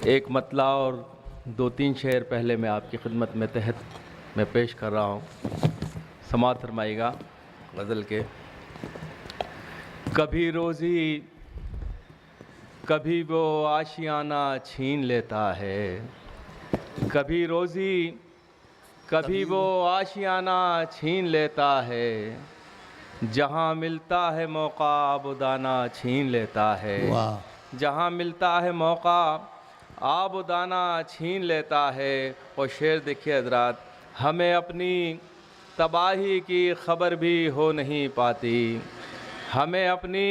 एक मतला और 2-3 शेर पहले मैं आपकी खिदमत में तहत मैं पेश कर रहा हूँ। समाअत फरमाइएगा गज़ल के। कभी रोज़ी कभी वो आशियाना छीन लेता है, कभी रोज़ी कभी वो आशियाना छीन लेता है, जहाँ मिलता है मौका आबुदाना छीन लेता है, जहाँ मिलता है मौका आबुदाना छीन लेता है। और शेर देखिए हज़रात, हमें अपनी तबाही की खबर भी हो नहीं पाती, हमें अपनी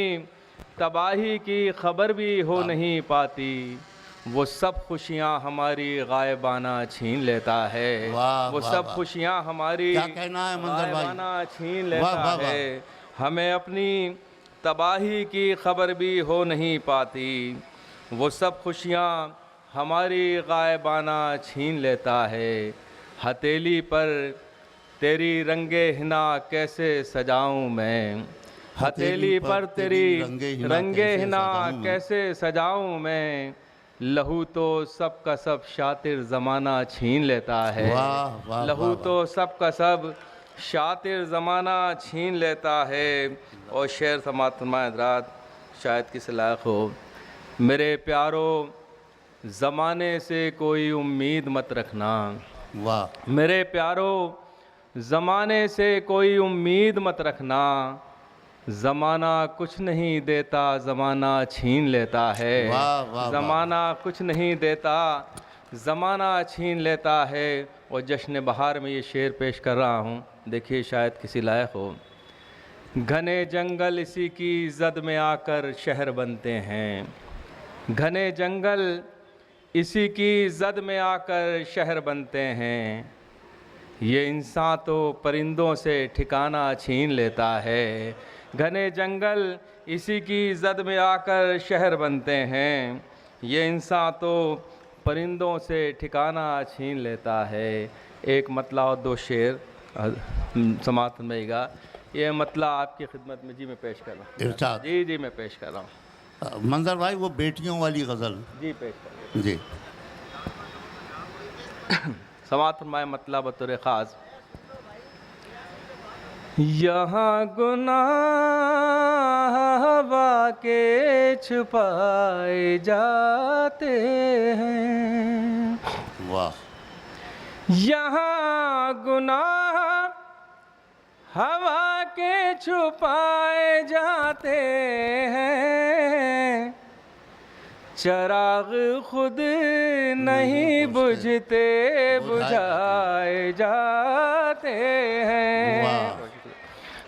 तबाही की खबर भी हो नहीं पाती, वो सब खुशियाँ हमारी गायबाना छीन लेता है, वो सब खुशियाँ हमारी गायबाना छीन लेता है। हमें अपनी तबाही की खबर भी हो नहीं पाती, वो सब खुशियाँ हमारी गायबाना छीन लेता है। हथेली पर तेरी रंगे हिना कैसे सजाऊं मैं, हथेली पर तेरी रंगे हिना कैसे सजाऊं मैं, लहू तो सब का सब शातिर ज़माना छीन लेता है, लहू तो सब का सब शातिर ज़माना छीन लेता है। और शेर समाअत फरमाए हज़रात, शायद किस लायक हो। मेरे प्यारो ज़माने से कोई उम्मीद मत रखना, वाह मेरे प्यारो ज़माने से कोई उम्मीद मत रखना, ज़माना कुछ नहीं देता ज़माना छीन लेता है, ज़माना कुछ नहीं देता ज़माना छीन लेता है। और जश्न बहार में ये शेर पेश कर रहा हूँ, देखिए शायद किसी लायक हो। घने जंगल इसी की जद में आकर शहर बनते हैं, घने जंगल इसी की जद में आकर शहर बनते हैं, ये इंसान तो परिंदों से ठिकाना छीन लेता है, घने जंगल इसी की जद में आकर शहर बनते हैं, ये इंसान तो परिंदों से ठिकाना छीन लेता है। एक मतला और 2 शेर समाअत फरमाइएगा। ये मतला आपकी खिदमत में जी मैं पेश कर रहा हूँ। जी मैं पेश कर रहा हूँ। मंजर भाई वो बेटियों वाली गज़ल जी पेश कर जी। समाअत फरमाए मतला बतौर ख़ास। यहाँ गुनाह हवा के छुपाए जाते हैं, वाह। यहाँ गुनाह हवा के छुपाए जाते हैं, चराग खुद नहीं बुझते बुझाए जाते हैं,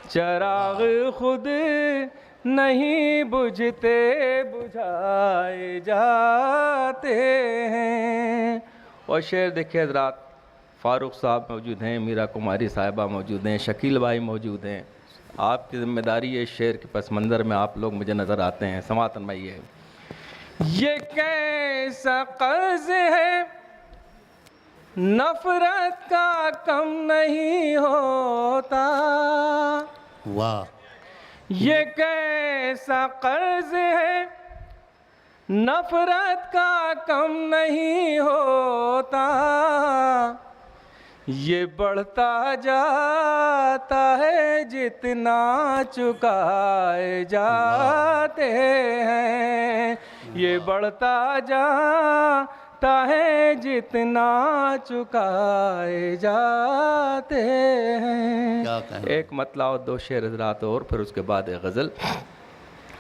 चराग खुद नहीं बुझते बुझाए जाते हैं। और शेर देखिए हज़रात, फ़ारूक साहब मौजूद हैं, मीरा कुमारी साहिबा मौजूद हैं, शकील भाई मौजूद हैं। आपकी ज़िम्मेदारी है, शेर के पस मंज़र में आप लोग मुझे नज़र आते हैं। समाअत फरमाइए। ये कैसा कर्ज़ है नफ़रत का कम नहीं होता, वाह। ये कैसा कर्ज़ है नफ़रत का कम नहीं होता, ये बढ़ता जाता है जितना चुकाए जाते हैं, ये बढ़ता जाता है जितना चुकाए जाते हैं। एक मतला और 2 शेर हज़रात और फिर उसके बाद एक गज़ल।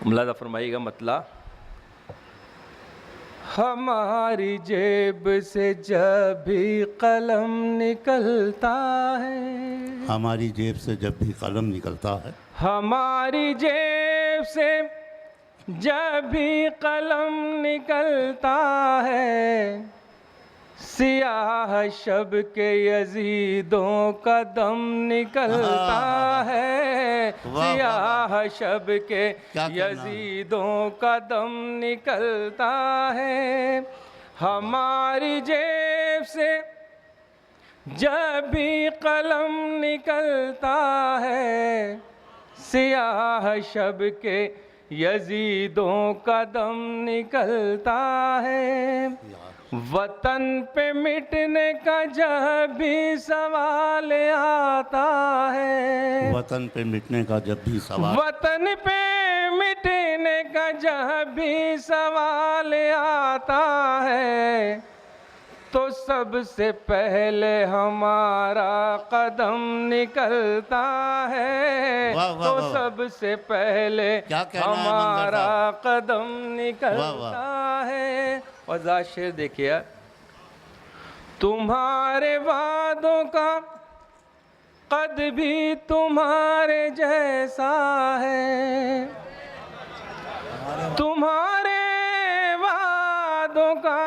मुलाज़ा फरमाइएगा मतला। हमारी जेब से जब भी कलम निकलता है, हमारी जेब से जब भी कलम निकलता है, हमारी जेब से जब भी कलम निकलता है, सियाह शब के यजीदों का दम निकलता है, सियाह शब के यजीदों का दम निकलता है। हमारी जेब से जब भी कलम निकलता है, सियाह शब के यजीदों का दम निकलता है। वतन पे मिटने का जब भी सवाल आता है, वतन पे मिटने का जब भी सवाल, वतन पे मिटने का जब भी सवाल आता है, तो सबसे पहले हमारा कदम निकलता है। वाह, वाह, तो वाह। सबसे पहले क्या कहना है मंजर हमारा साहब? कदम वाह, निकलता है। और ज़रा शेर देखिए, तुम्हारे वादों का कद भी तुम्हारे जैसा है, तुम्हारे वादों का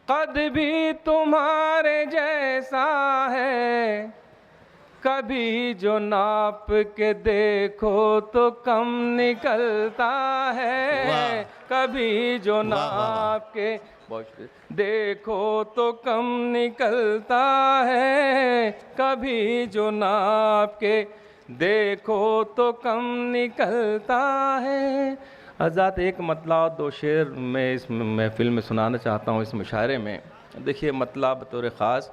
कद भी तुम्हारे जैसा है। कभी जो नाप के देखो तो कम निकलता है, वाह। कभी जो वाह, वाह, वाह। नाप के देखो तो कम निकलता है, कभी जो नाप के देखो तो कम निकलता है। आज़ाद एक मतला और दो शेर मैं इस महफिल में सुनाना चाहता हूँ, इस मुशायरे में। देखिए मतला बतौर ख़ास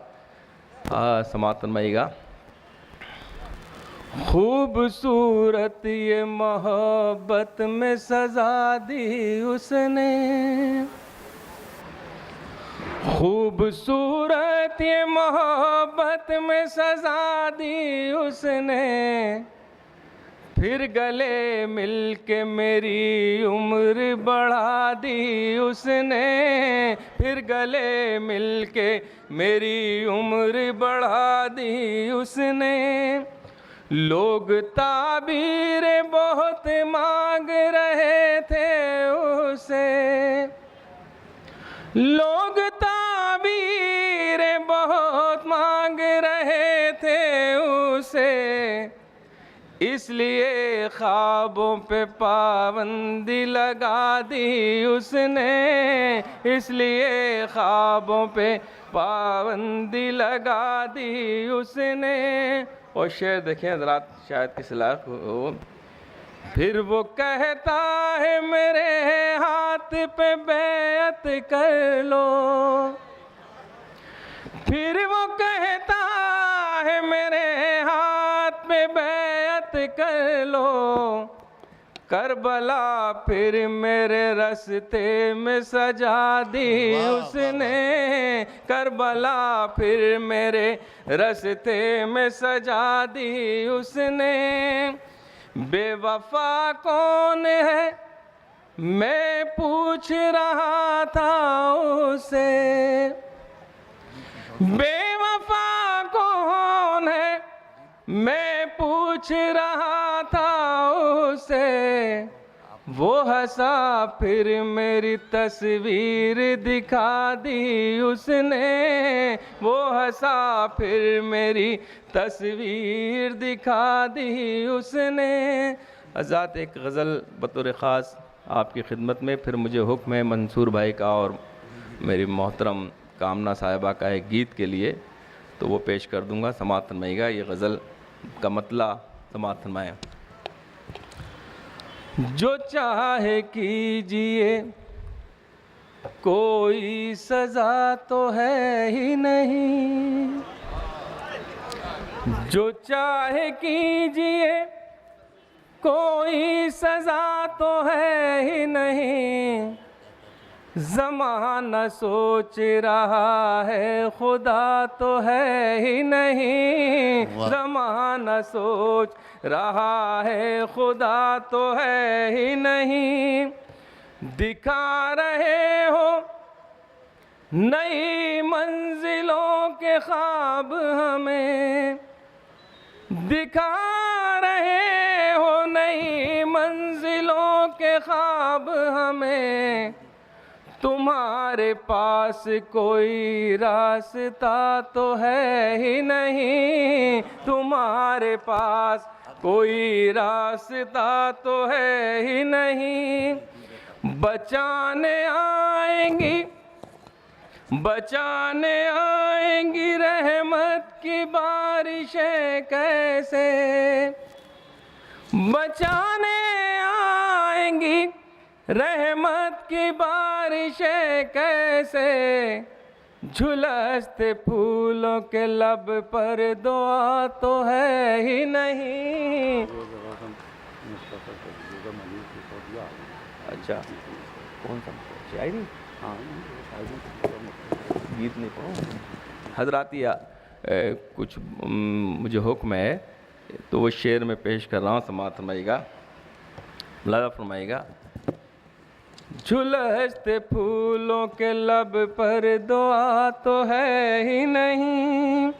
समाअत फरमाइएगा। खूबसूरत ये मोहब्बत में सजा दी उसने, खूबसूरत ये मोहब्बत में सजा दी उसने, फिर गले मिल के मेरी उम्र बढ़ा दी उसने, फिर गले मिल के मेरी उम्र बढ़ा दी उसने। लोग ताबीर बहुत मांग रहे थे उसे, लोग ताबीर बहुत मांग रहे थे उसे, इसलिए ख्वाबों पे पाबंदी लगा दी उसने, इसलिए ख्वाबों पे पाबंदी लगा दी उसने। और शेर देखें ज़रा, शायद किस लायक हो। फिर वो कहता है मेरे हाथ पे बैत कर लो, फिर वो कहता है मेरे हाथ पे बैत कर लो। करबला फिर मेरे रास्ते में सजा दी उसने, करबला फिर मेरे रास्ते में सजा दी उसने। बेवफा कौन है मैं पूछ रहा था उसे, बेवफा कौन है मैं पूछ रहा था उसे। वो हंसा फिर मेरी तस्वीर दिखा दी उसने, वो हंसा फिर मेरी तस्वीर दिखा दी उसने। आज़ाद एक गज़ल बतौर ख़ास आपकी खिदमत में, फिर मुझे हुक्म है मंसूर भाई का और मेरी मोहतरम कामना साहिबा का एक गीत के लिए, तो वो पेश कर दूंगा। समाअत फरमाइएगा। ये गज़ल का मतला समाअत फरमाएं। जो चाहे कीजिए कोई सज़ा तो है ही नहीं, जो चाहे कीजिए कोई सज़ा तो है ही नहीं। ज़माना सोच रहा है खुदा तो है ही नहीं, ज़माना सोच रहा है खुदा तो है ही नहीं। दिखा रहे हो नई मंजिलों के ख्वाब हमें, दिखा रहे हो नई मंजिलों के ख्वाब हमें। तुम्हारे पास कोई रास्ता तो है ही नहीं, तुम्हारे पास कोई रास्ता तो है ही नहीं। बचाने आएंगी, बचाने आएंगी रहमत की बारिशें कैसे, बचाने आएंगी मांगी रहमत की बारिशें कैसे, झुलसते फूलों के लब पर दुआ तो है ही नहीं। अच्छा, कौन सा शायरी? हाँ, गीत नहीं पढ़ो हजरातिया। कुछ मुझे हुक्म है तो वो शेर में पेश कर रहा हूँ, समाअत फरमाइएगा, मुलाज़ा फरमाइएगा। झुलसते फूलों के लब पर दुआ तो है ही नहीं।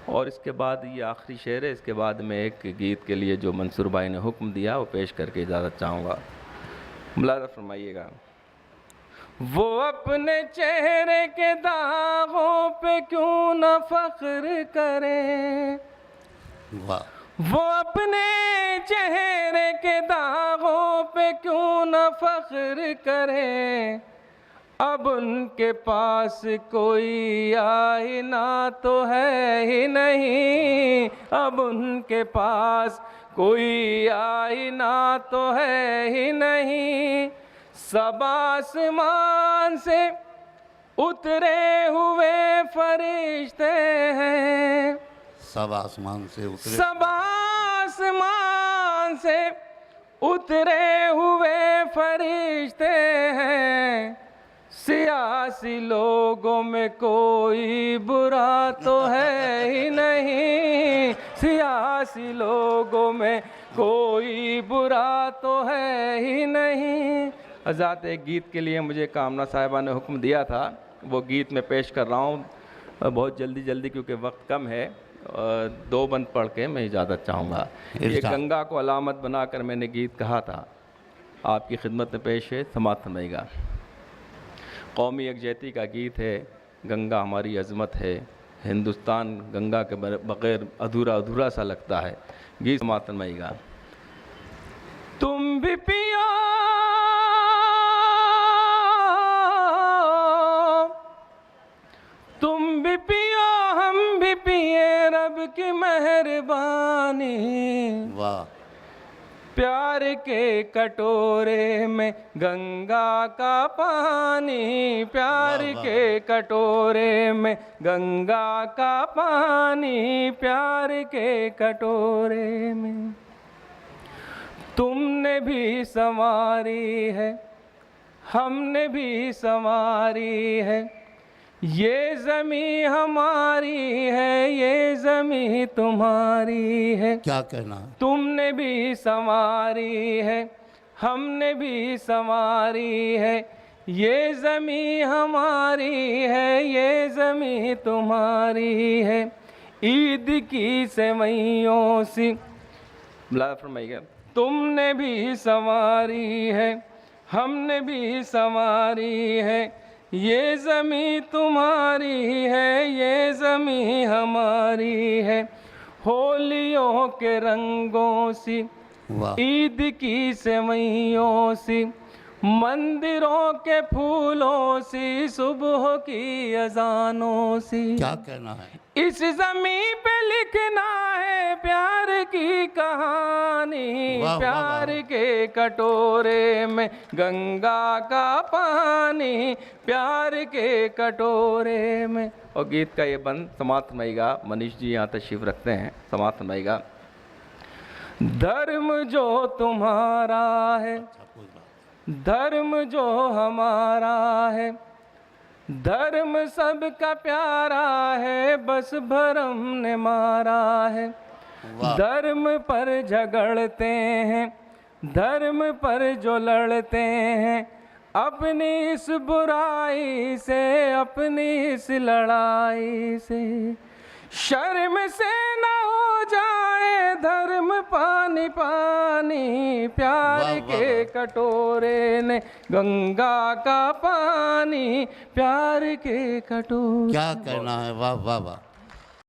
और इसके बाद ये आखिरी शेर है, इसके बाद में एक गीत के लिए जो मंसूर भाई ने हुक्म दिया वो पेश करके इजाज़त चाहूँगा, मुलाज़ा फरमाइएगा। वो अपने चेहरे के दागों पे क्यों न फख्र करें, वाह, वो अपने चेहरे के दागों पे क्यों न फख्र करें। अब उनके पास कोई आईना तो है ही नहीं, अब उनके पास कोई आईना तो है ही नहीं। सब आसमान से उतरे हुए फरिश्ते हैं, सब आसमान से उतरे, सब आसमान से उतरे हुए फरिश्ते हैं। सियासी लोगों में कोई बुरा तो है ही नहीं, सियासी लोगों में कोई बुरा तो है ही नहीं। हज़रात, एक गीत के लिए मुझे कामना साहिबा ने हुक्म दिया था, वो गीत मैं पेश कर रहा हूँ बहुत जल्दी क्योंकि वक्त कम है। 2 बंद पढ़ के मैं इजाज़त चाहूँगा। ये गंगा को अलामत बनाकर मैंने गीत कहा था, आपकी खिदमत में पेश है, समाअत फरमाइएगा। कौमी यकजहती का गीत है, गंगा हमारी अज़मत है, हिंदुस्तान गंगा के बग़ैर अधूरा अधूरा सा लगता है। गीत समाअत फरमाइएगा। तुम भी पियो तुम भी पियो हम भी पिए रब की मेहरबानी। वाह, प्यार के कटोरे में गंगा का पानी, प्यार वाह, वाह। के कटोरे में गंगा का पानी, प्यार के कटोरे में। तुमने भी संवारी है, हमने भी संवारी है, ये ज़मीं हमारी है, ये ज़मीं तुम्हारी है। क्या कहना है? तुमने भी संवारी है, हमने भी संवारी है, ये ज़मीं हमारी है, ये ज़मीं तुम्हारी है। ईद की सेवइयों सी, मुलाज़ा फरमाइएगा। तुमने भी संवारी है, हमने भी संवारी है, ये ज़मीं तुम्हारी है, ये ज़मीं हमारी है। होलियों के रंगों सी, वाह, ईद की सेवइयों सी, मंदिरों के फूलों सी, सुबह की अजानों सी। क्या कहना है? इस ज़मीं पे लिखना है प्यार की कहानी, वाह, प्यार वाह, वाह। के कटोरे में गंगा का पानी, प्यार के कटोरे में। और गीत का ये बंद समाअत फरमाइएगा। मनीष जी यहाँ तशरीफ़ रखते हैं, समाअत फरमाइएगा। धर्म जो तुम्हारा है, धर्म जो हमारा है, धर्म सबका प्यारा है, बस भरम ने मारा है। वाह, धर्म पर झगड़ते हैं, धर्म पर जो लड़ते हैं, अपनी इस बुराई से, अपनी इस लड़ाई से। शर्म से न हो जाए धर्म पानी पानी, प्यार वाह, वाह, के वाह। कटोरे ने गंगा का पानी, प्यार के कटोरे। क्या कहना है? वाह वाह वाह।